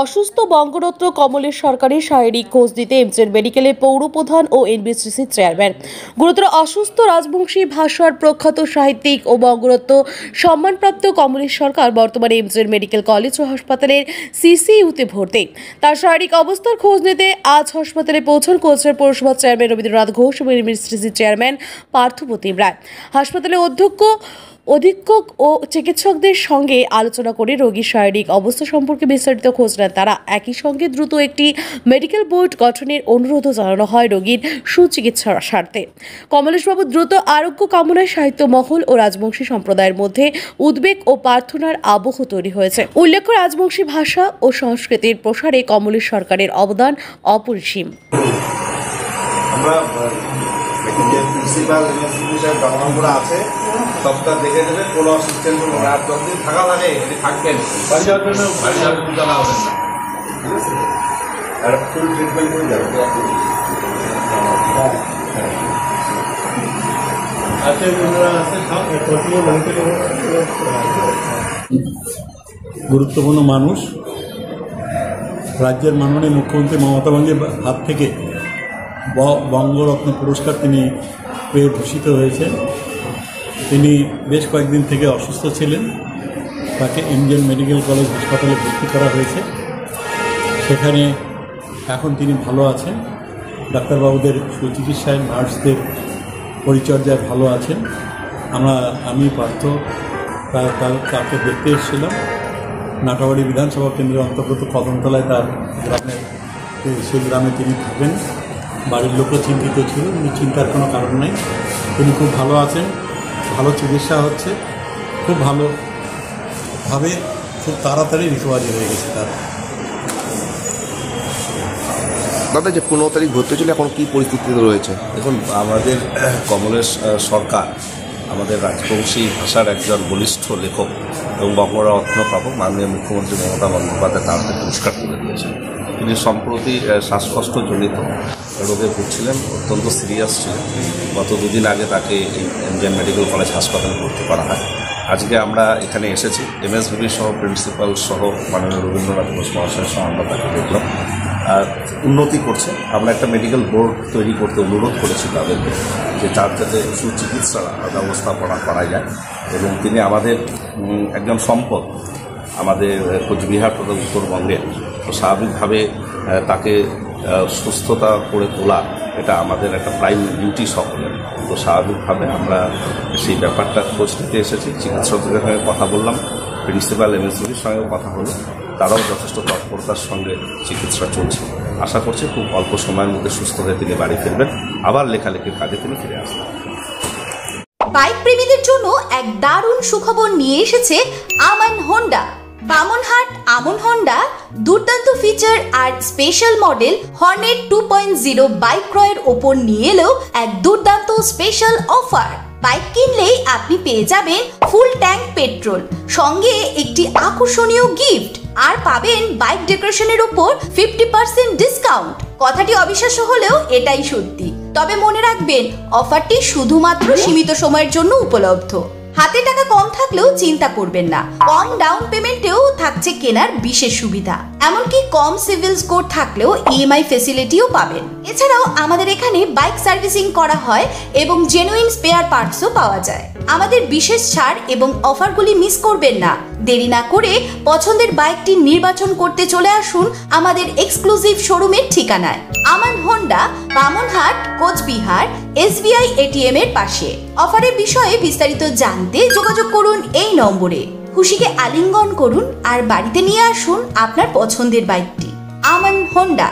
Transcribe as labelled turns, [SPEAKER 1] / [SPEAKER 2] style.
[SPEAKER 1] অসুস্থ বঙ্গরত্ন কমলেশ সরকারের শারীরিক খোঁজ দিতে এমজেড মেডিকেলে পৌরপ্রধান ও এনবিসিসির চেয়ারম্যান। গুরুতর অসুস্থ রাজবংশী ভাষার প্রখ্যাত সাহিত্যিক ও বঙ্গরত্ন সম্মানপ্রাপ্ত কমলেশ সরকার বর্তমানে এমজেড মেডিকেল কলেজ ও হাসপাতালের সিসিইউতে ভর্তি। তার শারীরিক অবস্থার খোঁজ নিতে আজ হাসপাতালে পৌঁছান কোচবিহার পৌরসভার চেয়ারম্যান রবীন্দ্রনাথ ঘোষ এবং এনবিসিসির চেয়ারম্যান পার্থপ্রতিম রায়। হাসপাতালের অধীক্ষক ও চিকিৎসকদের সঙ্গে আলোচনা করে রোগীর শারীরিক অবস্থা সম্পর্কে বিস্তারিত খোঁজ নেন তারা। একই সঙ্গে দ্রুত একটি মেডিকেল বোর্ড গঠনের অনুরোধও জানানো হয় রোগীর সুচিকিৎসার স্বার্থে। কমলেশবাবু দ্রুত আরোগ্য কামনায় সাহিত্য মহল ও রাজবংশী সম্প্রদায়ের মধ্যে উদ্বেগ ও প্রার্থনার আবহ তৈরি হয়েছে। উল্লেখ্য, রাজবংশী ভাষা ও সংস্কৃতির প্রসারে কমলেশ সরকারের অবদান অপরিসীম।
[SPEAKER 2] প্রিন্সিপাল ইউনিভার্সিটির গঠন করা আছে, সবটা দেখে দেবে। কোনো অ্যাসিস্ট্যান্ট রাত 10 দিন থাকা লাগে, যদি থাকবেন বাড়ি যাওয়ার জন্য জানা হবেন না, ঠিক আছে? আর ফুল ট্রিটমেন্ট করে যাবে।
[SPEAKER 3] গুরুত্বপূর্ণ মানুষ, রাজ্যের মাননীয় মুখ্যমন্ত্রী মমতা বন্দ্যোপাধ্যায়ের হাত থেকে বঙ্গরত্ন পুরস্কার তিনি পেয়ে ভূষিত হয়েছেন। তিনি বেশ কয়েকদিন থেকে অসুস্থ ছিলেন, তাকে এমজেড মেডিকেল কলেজ হাসপাতালে ভর্তি করা হয়েছে। সেখানে এখন তিনি ভালো আছেন, ডাক্তারবাবুদের সুচিকিৎসায়, নার্সদের পরিচর্যায় ভালো আছেন। আমি পার্থ তাকে দেখতে এসেছিলাম। নাটাবাড়ি বিধানসভা কেন্দ্রের অন্তর্গত কদমতলায় তার গ্রামে, সেই গ্রামে তিনি থাকেন। বাড়ির লোকও চিন্তিত ছিল, চিন্তার কোনো কারণ নাই। তিনি খুব ভালো আছেন, ভালো চিকিৎসা হচ্ছে, খুব ভালোভাবে খুব তাড়াতাড়ি রিকভারি হয়ে গেছে তার।
[SPEAKER 4] দাদা, যে 15 তারিখ ভর্তি ছিল, এখন কী পরিস্থিতিতে রয়েছে?
[SPEAKER 2] দেখুন, আমাদের কমলেশ সরকার আমাদের রাজবংশী ভাষার একজন বলিষ্ঠ লেখক এবং বঙ্গরত্ন প্রাপক মাননীয় মুখ্যমন্ত্রী মমতা বন্দ্যোপাধ্যায় তাঁকে পুরস্কার তুলে দিয়েছেন। তিনি সম্প্রতি শ্বাসকষ্টজনিত রোগে ভুগছিলেন, অত্যন্ত সিরিয়াস ছিলেন। গত 2 দিন আগে তাকে এমজেড মেডিকেল কলেজ হাসপাতালে ভর্তি করা হয়। আজকে আমরা এখানে এসেছি, এমএসভিবি সহ প্রিন্সিপাল সহ মাননীয় রবীন্দ্রনাথ ঘোষ মহাশয়ের সহ আমরা তাকে দেখলাম। আর উন্নতি করছে। আমরা একটা মেডিকেল বোর্ড তৈরি করতে অনুরোধ করেছি তাদেরকে, যে তার যাতে সুচিকিৎসা ব্যবস্থাপনা করা যায়। এবং তিনি আমাদের একজন সম্পদ, আমাদের কোচবিহার তথা উত্তরবঙ্গের। তো স্বাভাবিকভাবে তাকে সুস্থতা করে তোলা এটা আমাদের একটা প্রাইম ডিউটি সকলের। তো স্বাভাবিকভাবে আমরা সেই ব্যাপারটা খোঁজ নিতে এসেছি। চিকিৎসকদের সঙ্গে কথা বললাম, প্রিন্সিপাল এমএসভির সঙ্গেও কথা হলো, তারাও যথেষ্ট তৎপরতার সঙ্গে চিকিৎসা চলছে। আশা করছি খুব অল্প সময়ের মধ্যে সুস্থ হয়ে তিনি বাড়ি ফিরবেন, আবার লেখালেখির কাজে তিনি ফিরে আসবেন।
[SPEAKER 5] বাইক প্রেমীদের জন্য এক দারুণ সুখবর নিয়ে এসেছে আমান হোন্ডা। বামনহাট আমন হোন্ডা দুর্দান্ত ফিচার আর স্পেশাল মডেল হর্নেট 2.0 বাইক ক্রয়ের ওপর নিয়ে এলো এক দুর্দান্ত স্পেশাল অফার। বাইক কিনলেই আপনি পেয়ে যাবেন ফুল ট্যাঙ্ক পেট্রোল, সঙ্গে একটি আকর্ষণীয় গিফট, আর পাবেন বাইক ডেকোরেশনের উপর 50% ডিসকাউন্ট। কথাটি অবিশ্বাস্য হলেও এটাই সত্যি। তবে মনে রাখবেন, অফারটি শুধুমাত্র সীমিত সময়ের জন্য উপলব্ধ। হাতে টাকা কম থাকলেও চিন্তা করবেন না, কম ডাউন পেমেন্টেও থাকছে কেনার বিশেষ সুবিধা। এমনকি কম সিভিল স্কোর থাকলেও ইএমআই ফ্যাসিলিটিও পাবেন। এছাড়াও আমাদের এখানে বাইক সার্ভিসিং করা হয় এবং জেনুইন স্পেয়ার পার্টসও পাওয়া যায়। আমাদের বিশেষ ছাড় এবং অফারগুলি মিস করবেন না। দেরি না করে পছন্দের বাইকটি নির্বাচন করতে চলে আসুন আমাদের এক্সক্লুসিভ শোরুমের ঠিকানায়, Aman Honda, Bamanhat, Cooch Behar, SBI ATM এর পাশে। অফারের বিষয়ে বিস্তারিত জানতে যোগাযোগ করুন এই নম্বরে। খুশিকে আলিঙ্গন করুন আর বাড়িতে নিয়ে আসুন আপনার পছন্দের বাইকটি। আমান হোন্ডা।